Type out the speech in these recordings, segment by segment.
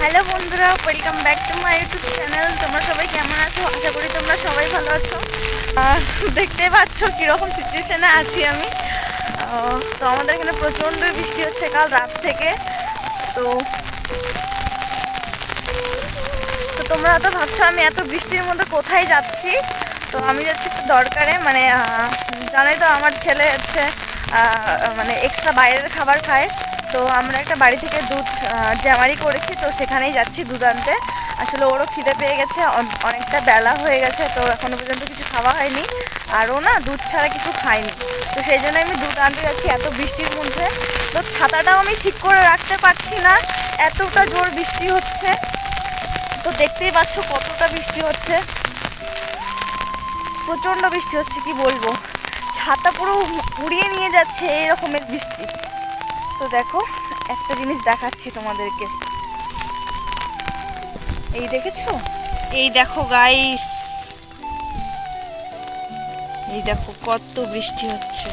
Hello বন্ধুরা, welcome back to my YouTube channel. তোমরা সবাই কেমন আছো? আশা করি তোমরা সবাই ভালো আছো। দেখতেই পাচ্ছ কীরকম সিচুয়েশানে আছি আমি। তো আমাদের এখানে প্রচণ্ড বৃষ্টি হচ্ছে কাল রাত থেকে। তো তোমরা হয়তো ভাবছো আমি এত বৃষ্টির মধ্যে কোথায় যাচ্ছি। তো আমি যাচ্ছি একটু দরকারে, জানোই তো আমার ছেলে হচ্ছে মানে এক্সট্রা বাইরের খাবার খায়। তো আমরা একটা বাড়ি থেকে দুধ জামারি করেছি, তো সেখানেই যাচ্ছি দুধ আনতে। আসলে ওরও খিদে পেয়ে গেছে, অনেকটা বেলা হয়ে গেছে, তো এখনও পর্যন্ত কিছু খাওয়া হয়নি। আর ও না দুধ ছাড়া কিছু খায়নি, তো সেই জন্য আমি দুধ আনতে যাচ্ছি এত বৃষ্টির মধ্যে। তো ছাতাটাও আমি ঠিক করে রাখতে পারছি না, এতটা জোর বৃষ্টি হচ্ছে। তো দেখতেই পাচ্ছ কতটা বৃষ্টি হচ্ছে, প্রচণ্ড বৃষ্টি হচ্ছে, কি বলবো, ছাতা পুরো উড়িয়ে নিয়ে যাচ্ছে এই রকমের বৃষ্টি। তো দেখো একটা জিনিস দেখাচ্ছি তোমাদেরকে, এই দেখেছো? এই দেখো গাইস, এই দেখো কত বৃষ্টি হচ্ছে।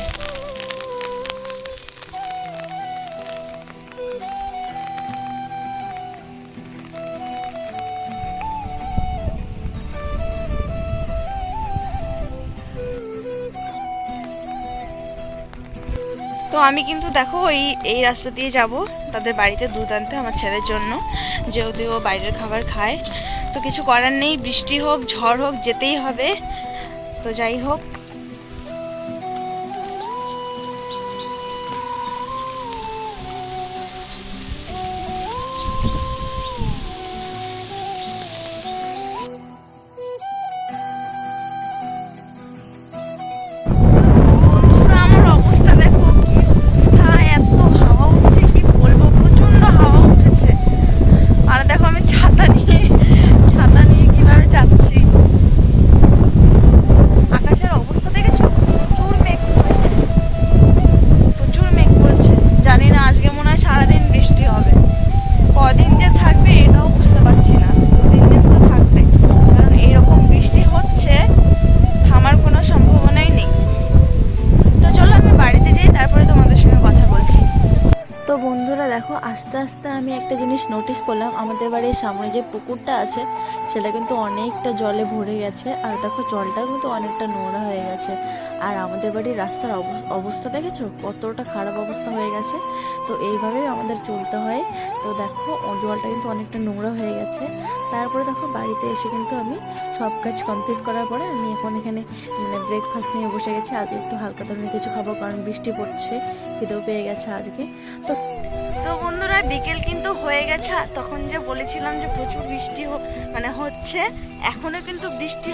তো আমি কিন্তু দেখো এই রাস্তা দিয়ে যাব তাদের বাড়িতে দুধ আনতে আমার ছেলের জন্য, যেহেতু ও বাইরের খাবার খায়। তো কিছু করার নেই, বৃষ্টি হোক ঝড় হোক যেতেই হবে। তো যাই হোক, কদিন যে থাকবে এটাও বুঝতে পারছি না। 2-3 দিন তো থাকবে, কারণ এইরকম বৃষ্টি হচ্ছে, থামার কোনো সম্ভাবনাই নেই। তো চলো আমি বাড়িতে যাই, তারপরে তোমাদের সঙ্গে কথা বলছি। তো বন্ধুরা দেখো, আস্তে আস্তে আমি একটা জিনিস নোটিস করলাম, আমাদের বাড়ির সামনে যে পুকুরটা আছে সেটা কিন্তু অনেকটা জলে ভরে গেছে। আর দেখো জলটাও কিন্তু অনেকটা নোংরা হয়ে গেছে। আর আমাদের বাড়ির রাস্তার অবস্থা দেখেছো কতটা খারাপ অবস্থা হয়ে গেছে। তো এইভাবেই আমাদের চলতে হয়। তো দেখো জলটা কিন্তু অনেকটা নোংরা হয়ে গেছে। তারপরে দেখো বাড়িতে এসে কিন্তু আমি সব কাজ কমপ্লিট করার পরে আমি এখন এখানে ব্রেকফাস্ট নিয়ে বসে গেছি। আজকে একটু হালকা ধরনের কিছু খাবো, কারণ বৃষ্টি পড়ছে, খিদেও পেয়ে গেছে আজকে। তো বন্ধুরা বিকেল কিন্তু হয়ে গেছে, আর তখন যে বলেছিলাম যে প্রচুর বৃষ্টি হচ্ছে, এখনও কিন্তু বৃষ্টি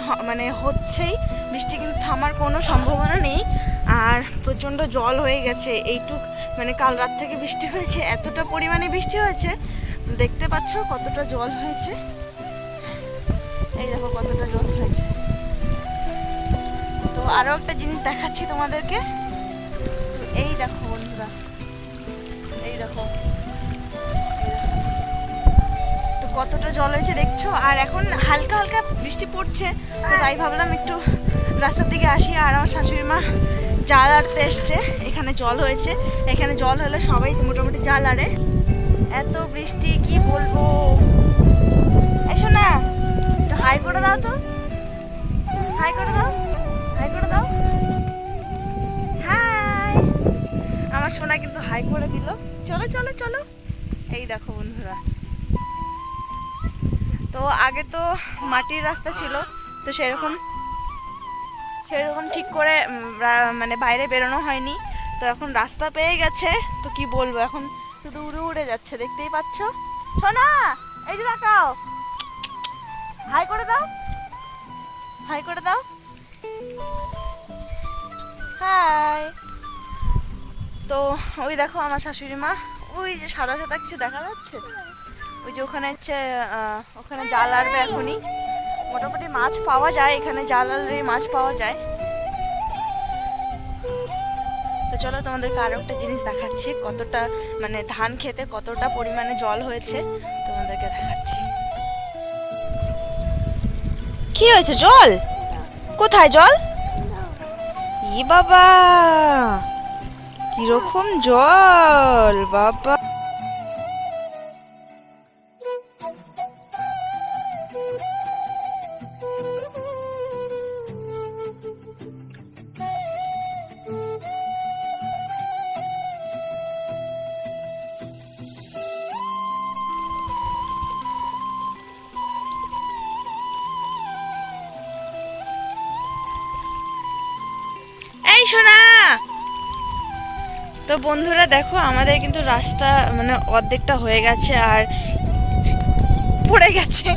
হচ্ছেই। বৃষ্টি কিন্তু থামার কোনো সম্ভাবনা নেই, আর প্রচণ্ড জল হয়ে গেছে। এইটুক কাল রাত থেকে বৃষ্টি হয়েছে, এতটা পরিমাণে বৃষ্টি হয়েছে, দেখতে পাচ্ছ কতটা জল হয়েছে। এই দেখো কতটা জল হয়েছে। তো আরও একটা জিনিস দেখাচ্ছি তোমাদেরকে। তো এই দেখো বন্ধুরা, এই দেখো তো কতটা জল হয়েছে দেখছো। আর এখন হালকা হালকা বৃষ্টি পড়ছে, তো তাই ভাবলাম একটু রাস্তার দিকে আসি। আর আমার শাশুড়ি মা জাল আড়তে এসছে, এখানে জল হয়েছে, এখানে জল হলে সবাই মোটামুটি জাল আড়ে। এত বৃষ্টি কি বলবো। এসো না, একটু হাই করে দাও, তো হাই করে দাও, হাই করে দাও, হাই। আমার সোনা কিন্তু হাই করে দিল। চলো চলো চলো, এই দেখো বন্ধুরা। তো আগে তো মাটির রাস্তা ছিল, তো সেরকম ঠিক করে বাইরে বেরোনো হয়নি। তো এখন রাস্তা পেয়ে গেছে, তো কি বলবো, এখন শুধু উড়ে উড়ে যাচ্ছে, দেখতেই পাচ্ছ। সোনা এই যে দেখাও, হাই করে দাও, হাই করে দাও, হাই। তো ওই দেখো আমার শাশুড়ি মা, ওই যে সাদা সাদা কিছু দেখা যাচ্ছে, ওই যে ওখানে হচ্ছে ওখানে জাল আড়বে এখনই। মোটামুটি মাছ পাওয়া যায় এখানে, জাল আড়লে মাছ পাওয়া যায়। তো চলো তোমাদেরকে আরও একটা জিনিস দেখাচ্ছি, কতটা ধান খেতে কতটা পরিমাণে জল হয়েছে তোমাদেরকে দেখাচ্ছি। কি হয়েছে? জল কোথায়? জল ই বাবা, কিরকম জল বাবা। সোনা। তো বন্ধুরা দেখো আমাদের কিন্তু রাস্তা মানে অর্ধেকটা হয়ে গেছে আর পড়ে গেছে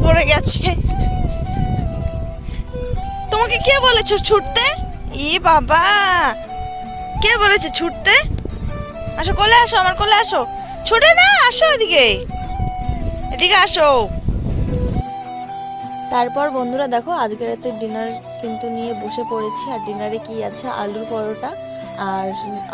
পড়ে গেছে। তোমাকে কে বলেছে ছুটতে? ই বাবা, কে বলেছে ছুটতে? আসো কোলে আসো, আমার কোলে আসো। ছুটে না, আসো এদিকে, এদিকে আসো। তারপর বন্ধুরা দেখো আজকে রাতে ডিনার কিন্তু নিয়ে বসে পড়েছি। আর ডিনারে কি আছে, আলুর পরোটা আর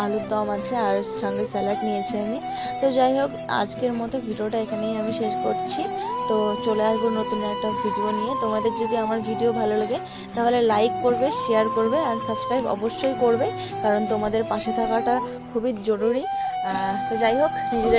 আলুর দম আছে, আর সঙ্গে স্যালাড নিয়েছি আমি। তো যাই হোক, আজকের মতো ভিডিওটা এখানেই আমি শেষ করছি। তো চলে আসবো নতুন একটা ভিডিও নিয়ে। তোমাদের যদি আমার ভিডিও ভালো লাগে তাহলে লাইক করবে, শেয়ার করবে আর সাবস্ক্রাইব অবশ্যই করবে, কারণ তোমাদের পাশে থাকাটা খুবই জরুরি। তো যাই হোক, নিজেদের